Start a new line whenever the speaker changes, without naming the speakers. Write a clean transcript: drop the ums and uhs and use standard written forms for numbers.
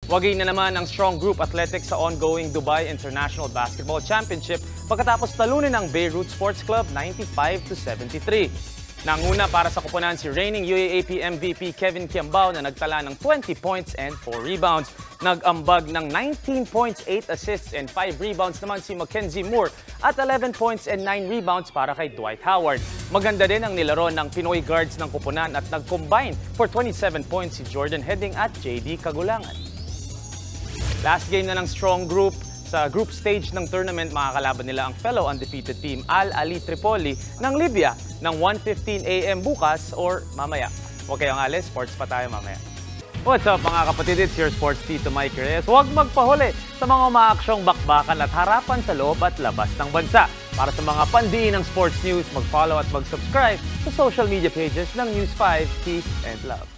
Wagi na naman ang Strong Group Athletics sa ongoing Dubai International Basketball Championship pagkatapos talunin ng Beirut Sports Club 95-73. Nanguna para sa koponan si reigning UAAP MVP Kevin Kiambao na nagtala ng 20 points and 4 rebounds. Nag-ambag ng 19 points, 8 assists and 5 rebounds naman si Mackenzie Moore at 11 points and 9 rebounds para kay Dwight Howard. Maganda din ang nilaro ng Pinoy guards ng koponan at nag-combine for 27 points si Jordan Heading at JD Kagulangan. Last game na ng Strong Group. Sa group stage ng tournament, makakalaban nila ang fellow undefeated team Al Ali Tripoli ng Libya ng 1:15 AM bukas or mamaya. Huwag kayong alis, sports pa tayo mamaya. What's up mga kapatid, it's your sports Tito Mike Reyes. Huwag magpahuli sa mga umaaksyong bakbakan at harapan sa loob at labas ng bansa. Para sa mga pandiin ng sports news, mag-follow at mag-subscribe sa social media pages ng News 5. Peace and love.